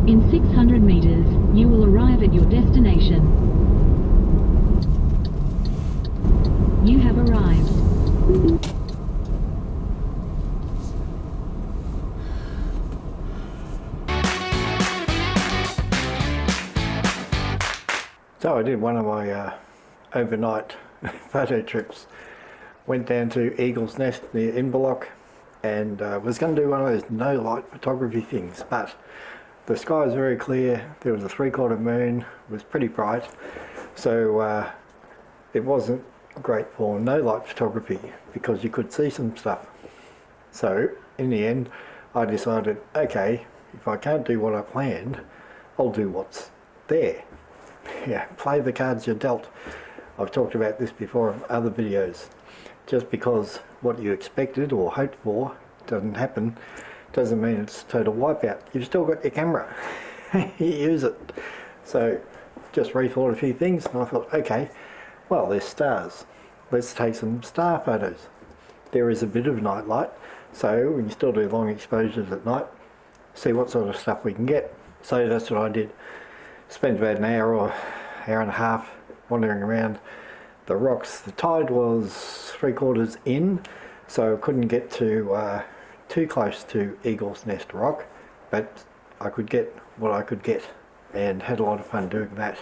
In 600 meters, you will arrive at your destination. You have arrived. So I did one of my overnight photo trips. Went down to Eagle's Nest near Inverloch and was going to do one of those no light photography things, but the sky was very clear, there was a 3/4 moon, it was pretty bright, so it wasn't great for no light photography because you could see some stuff. So in the end I decided, okay, if I can't do what I planned, I'll do what's there. Yeah, play the cards you're dealt. I've talked about this before in other videos. Just because what you expected or hoped for doesn't happen doesn't mean it's total wipeout. You've still got your camera. You use it. So just rethought a few things and I thought, okay, well, there's stars. Let's take some star photos. There is a bit of night light, so we can still do long exposures at night, see what sort of stuff we can get. So that's what I did. Spent about an hour or hour and a half wandering around the rocks. The tide was 3/4 in, so I couldn't get to too close to Eagle's Nest Rock, but I could get what I could get and had a lot of fun doing that.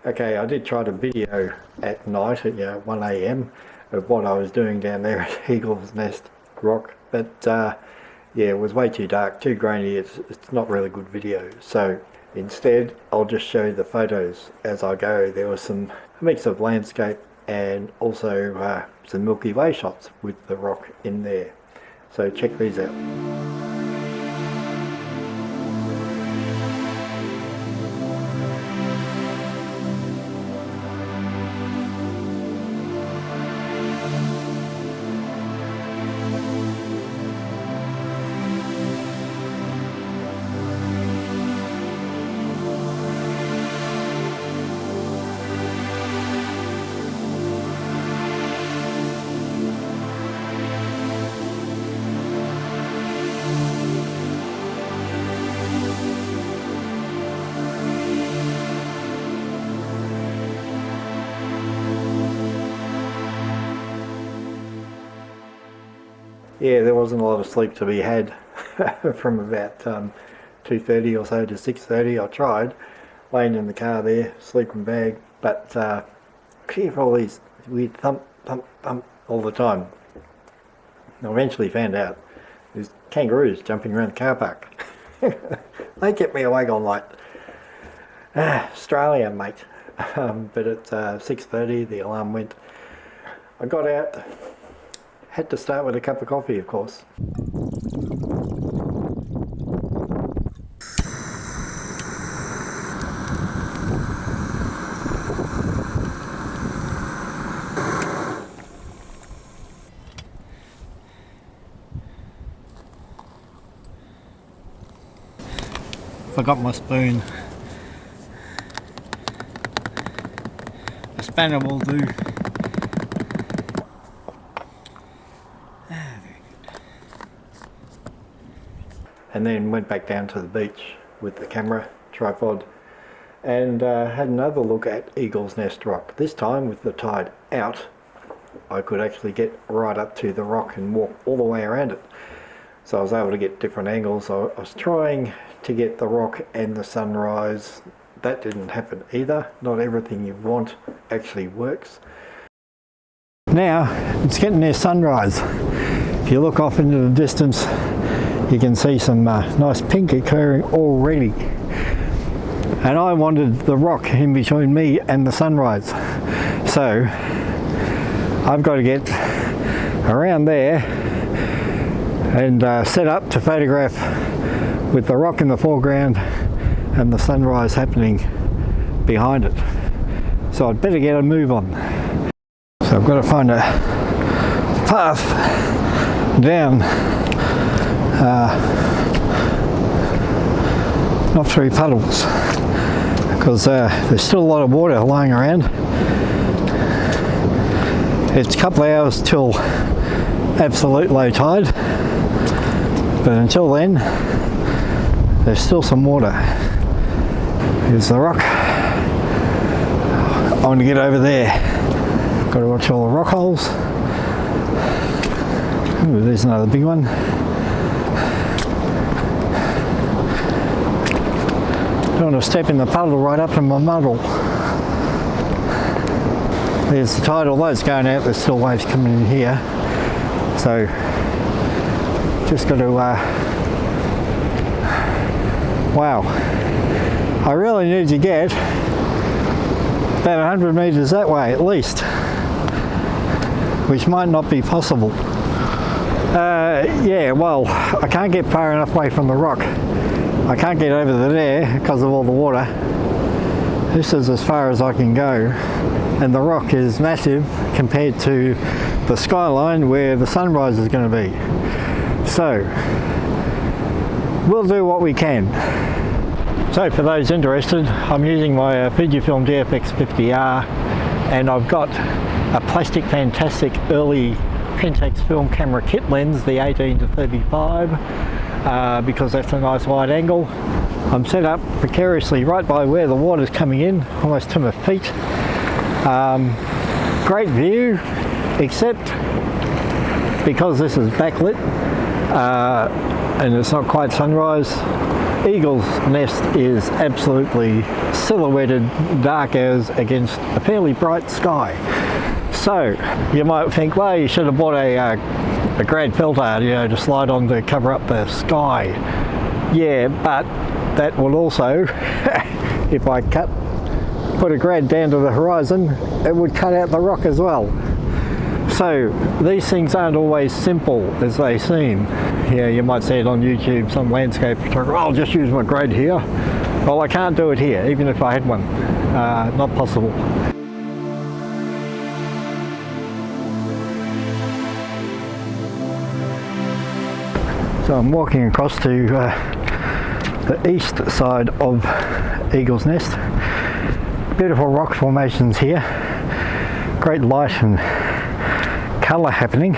Okay, I did try to video at night at 1 AM of what I was doing down there at Eagle's Nest Rock, but yeah, it was way too dark, too grainy. It's not really good video. So instead, I'll just show the photos as I go. There was a mix of landscape and also some Milky Way shots with the rock in there. So check these out. Yeah, there wasn't a lot of sleep to be had from about 2:30 or so to 6:30. I tried laying in the car there, sleeping bag, but I hear all these weird thump, thump, thump all the time. I eventually found out there's kangaroos jumping around the car park. They kept me awake all night. Australia, mate. But at 6:30 the alarm went. I got out. Had to start with a cup of coffee, of course. Forgot my spoon. A spanner will do. And then went back down to the beach with the camera tripod and had another look at Eagle's Nest Rock. This time with the tide out, I could actually get right up to the rock and walk all the way around it. So I was able to get different angles. I was trying to get the rock and the sunrise. That didn't happen either. Not everything you want actually works. Now it's getting near sunrise. If you look off into the distance, you can see some nice pink occurring already. And I wanted the rock in between me and the sunrise. So I've got to get around there and set up to photograph with the rock in the foreground and the sunrise happening behind it. So I'd better get a move on. So I've got to find a path down. Not through puddles, because there's still a lot of water lying around. It's a couple of hours till absolute low tide, but until then there's still some water. Here's the rock. I want to get over there. Got to watch all the rock holes. Ooh, there's another big one. Don't want to step in the puddle right up in my muddle. There's the tide, although it's going out, there's still waves coming in here. So, just got to, wow. I really need to get about 100 metres that way at least, which might not be possible. Yeah, well, I can't get far enough away from the rock. I can't get over there because of all the water. This is as far as I can go, and the rock is massive compared to the skyline where the sunrise is going to be. So, we'll do what we can. So for those interested, I'm using my Fujifilm DFX 50R, and I've got a plastic fantastic early Pentax film camera kit lens, the 18-35, because that's a nice wide angle. I'm set up precariously right by where the water's coming in, almost to my feet. Great view, except because this is backlit and it's not quite sunrise. Eagle's Nest is absolutely silhouetted dark as against a fairly bright sky. So you might think, well, you should have bought a grad filter, you know, to slide on to cover up the sky. Yeah, but that will also, if I put a grad down to the horizon, it would cut out the rock as well. So these things aren't always simple as they seem. Yeah, you might see it on YouTube, some landscape photographer, I'll just use my grad here. Well, I can't do it here, even if I had one. Not possible. So I'm walking across to the east side of Eagle's Nest. Beautiful rock formations here. Great light and colour happening.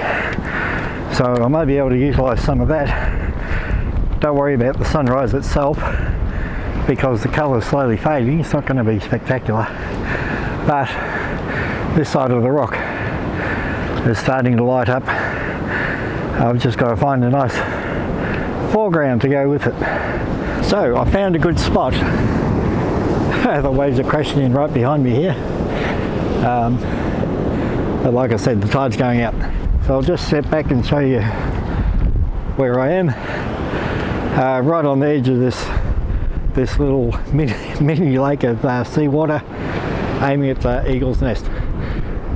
So I might be able to utilise some of that. Don't worry about the sunrise itself, because the colour is slowly fading. It's not going to be spectacular. But this side of the rock is starting to light up. I've just got to find a nice foreground to go with it. So I found a good spot. The waves are crashing in right behind me here. But like I said, the tide's going out. So I'll just step back and show you where I am. Right on the edge of this little mini lake of seawater, aiming at Eagle's Nest.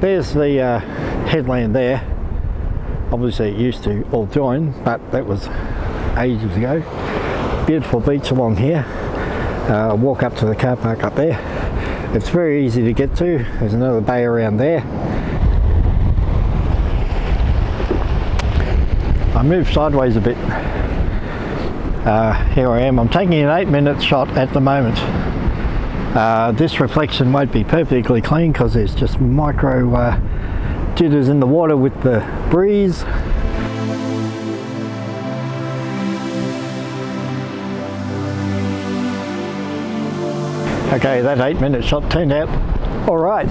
There's the headland there. Obviously it used to all join, but that was ages ago. Beautiful beach along here. Walk up to the car park up there. It's very easy to get to. There's another bay around there. I moved sideways a bit. Here I am. I'm taking an 8-minute shot at the moment. This reflection won't be perfectly clean because there's just micro jitters in the water with the breeze. Okay, that 8-minute shot turned out alright,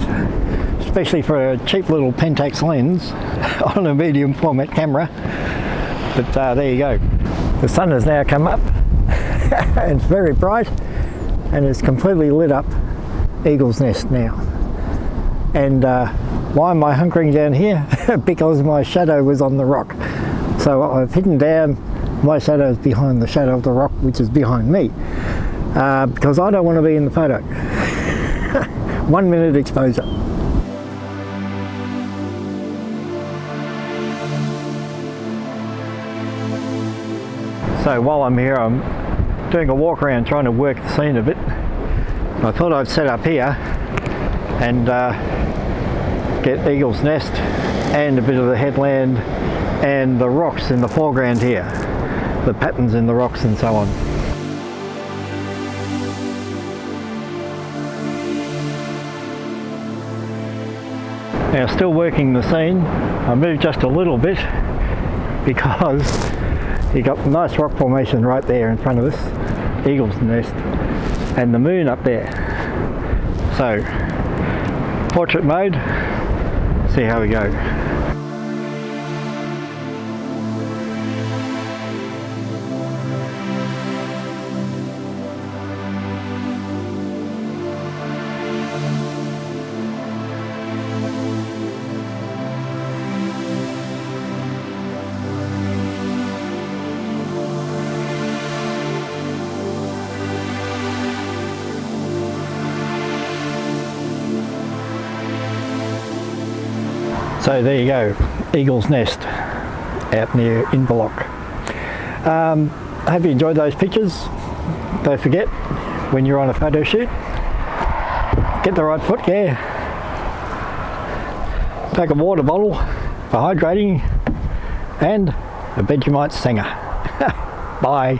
especially for a cheap little Pentax lens on a medium format camera. But there you go. The sun has now come up. It's very bright and it's completely lit up Eagle's Nest now. And why am I hunkering down here? Because my shadow was on the rock. So I've hidden down, my shadow is behind the shadow of the rock, which is behind me. Because I don't want to be in the photo. 1 minute exposure. So while I'm here, I'm doing a walk around trying to work the scene a bit. I thought I'd set up here and get Eagle's Nest and a bit of the headland and the rocks in the foreground here, the patterns in the rocks and so on. Now, still working the scene. I moved just a little bit because you got a nice rock formation right there in front of us. eagle's nest and the moon up there. So, portrait mode, see how we go. So there you go, eagle's nest out near Inverloch. I hope you enjoyed those pictures. Don't forget, when you're on a photo shoot, get the right footgear, take a water bottle for hydrating, and a Vegemite Sanger. Bye.